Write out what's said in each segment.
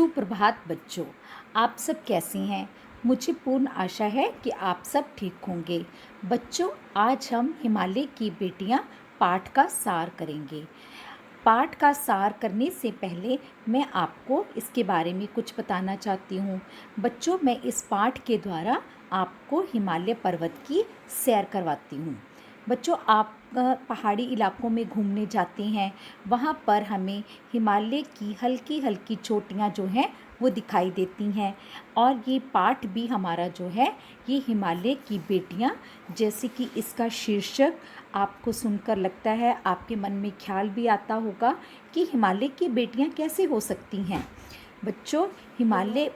सुप्रभात बच्चों, आप सब कैसे हैं? मुझे पूर्ण आशा है कि आप सब ठीक होंगे। बच्चों, आज हम हिमालय की बेटियां पाठ का सार करेंगे। पाठ का सार करने से पहले मैं आपको इसके बारे में कुछ बताना चाहती हूँ। बच्चों, मैं इस पाठ के द्वारा आपको हिमालय पर्वत की सैर करवाती हूँ। बच्चों, आप पहाड़ी इलाकों में घूमने जाते हैं, वहाँ पर हमें हिमालय की हल्की हल्की चोटियाँ जो हैं वो दिखाई देती हैं। और ये पाठ भी हमारा जो है ये हिमालय की बेटियाँ, जैसे कि इसका शीर्षक आपको सुनकर लगता है, आपके मन में ख्याल भी आता होगा कि हिमालय की बेटियाँ कैसे हो सकती हैं। बच्चों, हिमालय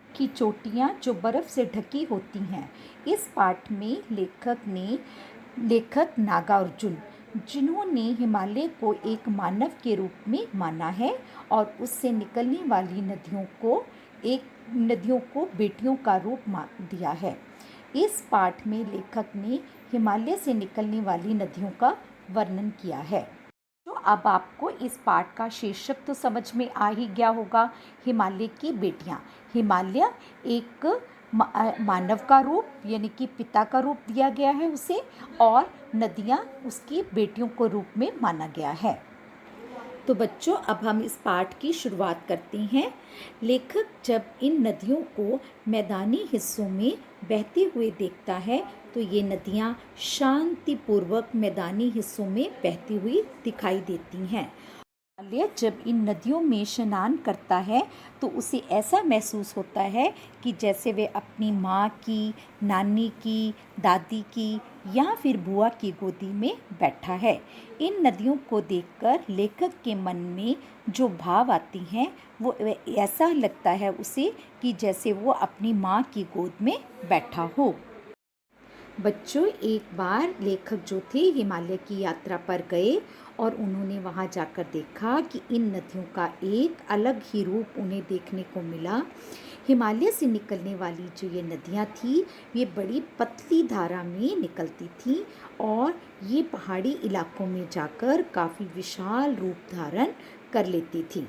की चोटियाँ जो बर्फ़ से ढकी होती हैं, इस पाठ में लेखक नागार्जुन, जिन्होंने हिमालय को एक मानव के रूप में माना है और उससे निकलने वाली नदियों को बेटियों का रूप दिया है। इस पाठ में लेखक ने हिमालय से निकलने वाली नदियों का वर्णन किया है। तो अब आपको इस पाठ का शीर्षक तो समझ में आ ही गया होगा, हिमालय की बेटियां। हिमालय एक मानव का रूप यानी कि पिता का रूप दिया गया है उसे, और नदियां उसकी बेटियों को रूप में माना गया है। तो बच्चों, अब हम इस पाठ की शुरुआत करते हैं। लेखक जब इन नदियों को मैदानी हिस्सों में बहते हुए देखता है तो ये नदियाँ शांतिपूर्वक मैदानी हिस्सों में बहती हुई दिखाई देती हैं। हिमालय जब इन नदियों में स्नान करता है तो उसे ऐसा महसूस होता है कि जैसे वे अपनी माँ की, नानी की, दादी की या फिर बुआ की गोदी में बैठा है। इन नदियों को देखकर लेखक के मन में जो भाव आते हैं वो ऐसा लगता है उसे कि जैसे वो अपनी माँ की गोद में बैठा हो। बच्चों, एक बार लेखक जो थे हिमालय की यात्रा पर गए और उन्होंने वहाँ जाकर देखा कि इन नदियों का एक अलग ही रूप उन्हें देखने को मिला। हिमालय से निकलने वाली जो ये नदियाँ थी, ये बड़ी पतली धारा में निकलती थीं और ये पहाड़ी इलाकों में जाकर काफ़ी विशाल रूप धारण कर लेती थीं।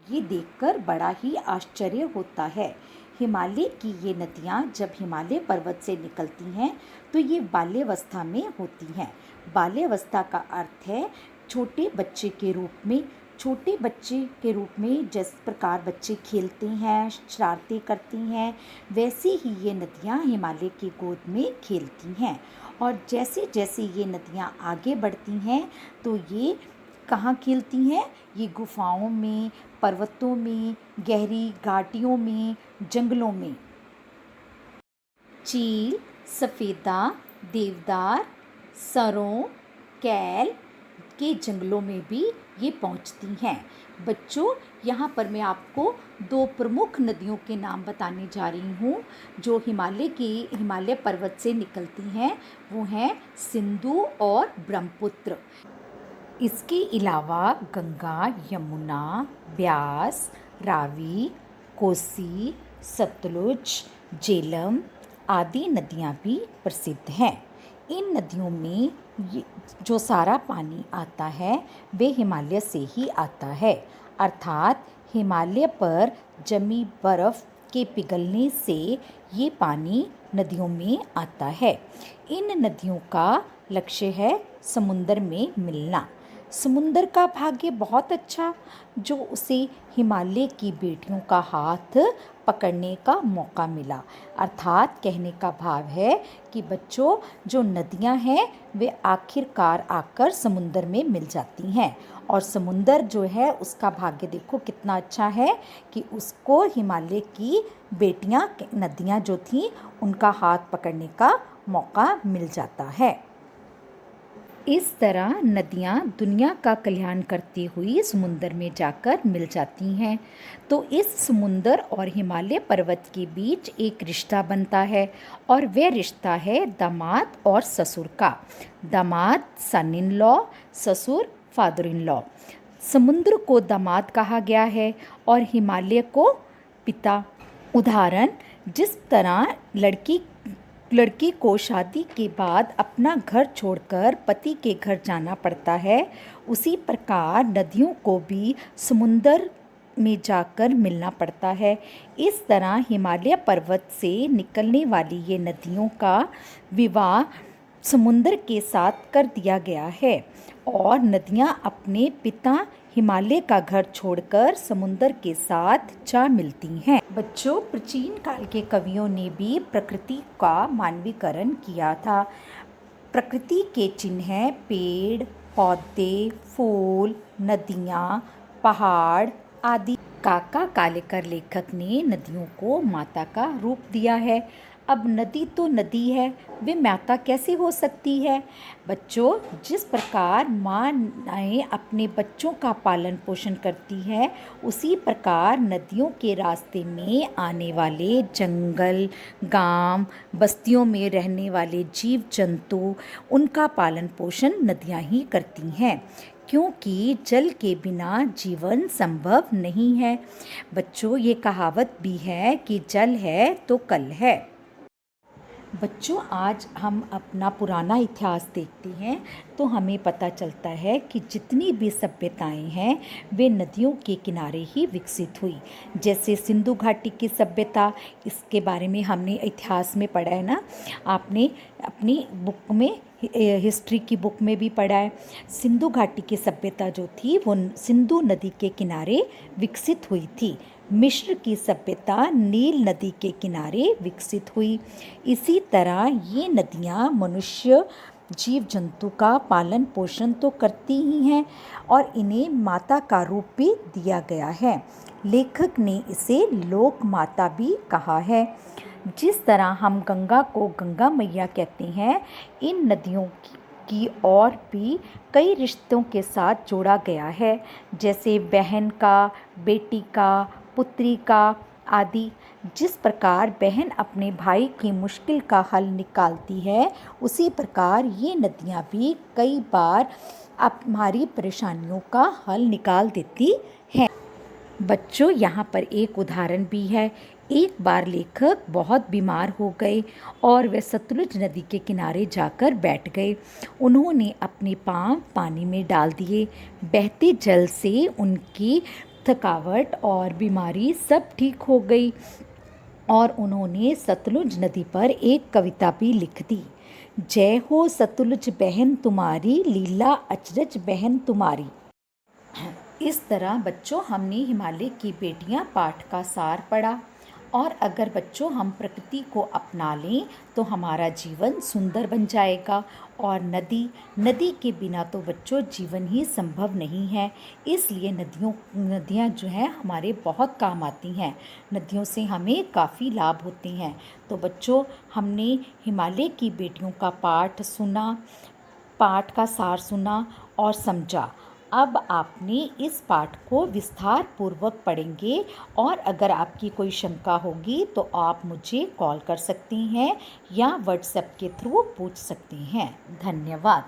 ये देखकर बड़ा ही आश्चर्य होता है। हिमालय की ये नदियाँ जब हिमालय पर्वत से निकलती हैं तो ये बाल्यावस्था में होती हैं। बाल्यावस्था का अर्थ है छोटे बच्चे के रूप में। छोटे बच्चे के रूप में जिस प्रकार बच्चे खेलते हैं, शरारतें करती हैं, वैसे ही ये नदियाँ हिमालय की गोद में खेलती हैं। और जैसे जैसे ये नदियाँ आगे बढ़ती हैं तो ये कहाँ खेलती हैं? ये गुफाओं में, पर्वतों में, गहरी घाटियों में, जंगलों में। चील, सफ़ेदा, देवदार, सरों, कैल के जंगलों में भी ये पहुंचती हैं। बच्चों, यहाँ पर मैं आपको दो प्रमुख नदियों के नाम बताने जा रही हूँ जो हिमालय पर्वत से निकलती हैं। वो हैं सिंधु और ब्रह्मपुत्र। इसके अलावा गंगा, यमुना, ब्यास, रावी, कोसी, सतलुज, झेलम आदि नदियाँ भी प्रसिद्ध हैं। इन नदियों में जो सारा पानी आता है वे हिमालय से ही आता है, अर्थात हिमालय पर जमी बर्फ़ के पिघलने से ये पानी नदियों में आता है। इन नदियों का लक्ष्य है समुद्र में मिलना। समुद्र का भाग्य बहुत अच्छा जो उसे हिमालय की बेटियों का हाथ पकड़ने का मौका मिला। अर्थात कहने का भाव है कि बच्चों, जो नदियां हैं वे आखिरकार आकर समुद्र में मिल जाती हैं और समुद्र जो है उसका भाग्य देखो कितना अच्छा है कि उसको हिमालय की बेटियां, नदियां जो थीं उनका हाथ पकड़ने का मौका मिल जाता है। इस तरह नदियाँ दुनिया का कल्याण करती हुई समुद्र में जाकर मिल जाती हैं। तो इस समुद्र और हिमालय पर्वत के बीच एक रिश्ता बनता है और वह रिश्ता है दामाद और ससुर का। दामाद सन इन लॉ, ससुर फादर इन लॉ। समुद्र को दामाद कहा गया है और हिमालय को पिता। उदाहरण, जिस तरह लड़की को शादी के बाद अपना घर छोड़कर पति के घर जाना पड़ता है, उसी प्रकार नदियों को भी समुद्र में जाकर मिलना पड़ता है। इस तरह हिमालय पर्वत से निकलने वाली ये नदियों का विवाह समुद्र के साथ कर दिया गया है और नदियाँ अपने पिता हिमालय का घर छोड़कर समुद्र के साथ जा मिलती हैं। बच्चों, प्राचीन काल के कवियों ने भी प्रकृति का मानवीकरण किया था। प्रकृति के चिन्ह हैं पेड़, पौधे, फूल, नदियाँ, पहाड़ आदि। काका कालेकर लेखक ने नदियों को माता का रूप दिया है। अब नदी तो नदी है, वे माता कैसे हो सकती है? बच्चों, जिस प्रकार माँ अपने बच्चों का पालन पोषण करती है, उसी प्रकार नदियों के रास्ते में आने वाले जंगल, गांव, बस्तियों में रहने वाले जीव जंतु, उनका पालन पोषण नदियाँ ही करती हैं, क्योंकि जल के बिना जीवन संभव नहीं है। बच्चों, ये कहावत भी है कि जल है तो कल है। बच्चों, आज हम अपना पुराना इतिहास देखते हैं तो हमें पता चलता है कि जितनी भी सभ्यताएं हैं वे नदियों के किनारे ही विकसित हुई। जैसे सिंधु घाटी की सभ्यता, इसके बारे में हमने इतिहास में पढ़ा है ना, आपने अपनी बुक में हिस्ट्री की बुक में भी पढ़ा है। सिंधु घाटी की सभ्यता जो थी वो सिंधु नदी के किनारे विकसित हुई थी। मिस्र की सभ्यता नील नदी के किनारे विकसित हुई। इसी तरह ये नदियाँ मनुष्य जीव जंतु का पालन पोषण तो करती ही हैं और इन्हें माता का रूप भी दिया गया है। लेखक ने इसे लोक माता भी कहा है। जिस तरह हम गंगा को गंगा मैया कहते हैं, इन नदियों की और भी कई रिश्तों के साथ जोड़ा गया है, जैसे बहन का, बेटी का, पुत्री का आदि। जिस प्रकार बहन अपने भाई की मुश्किल का हल निकालती है, उसी प्रकार ये नदियाँ भी कई बार हमारी परेशानियों का हल निकाल देती हैं। बच्चों, यहाँ पर एक उदाहरण भी है। एक बार लेखक बहुत बीमार हो गए और वे सतलुज नदी के किनारे जाकर बैठ गए। उन्होंने अपने पाँव पानी में डाल दिए। बहते जल से उनकी थकावट और बीमारी सब ठीक हो गई और उन्होंने सतलुज नदी पर एक कविता भी लिख दी। जय हो सतलुज बहन तुम्हारी, लीला अचरज बहन तुम्हारी। इस तरह बच्चों, हमने हिमालय की बेटियां पाठ का सार पढ़ा और अगर बच्चों हम प्रकृति को अपना लें तो हमारा जीवन सुंदर बन जाएगा। और नदी के बिना तो बच्चों जीवन ही संभव नहीं है। इसलिए नदियाँ जो हैं हमारे बहुत काम आती हैं। नदियों से हमें काफ़ी लाभ होते हैं। तो बच्चों, हमने हिमालय की बेटियों का पाठ सुना, पाठ का सार सुना और समझा। अब आपने इस पाठ को विस्तार पूर्वक पढ़ेंगे और अगर आपकी कोई शंका होगी तो आप मुझे कॉल कर सकती हैं या व्हाट्सएप के थ्रू पूछ सकती हैं। धन्यवाद।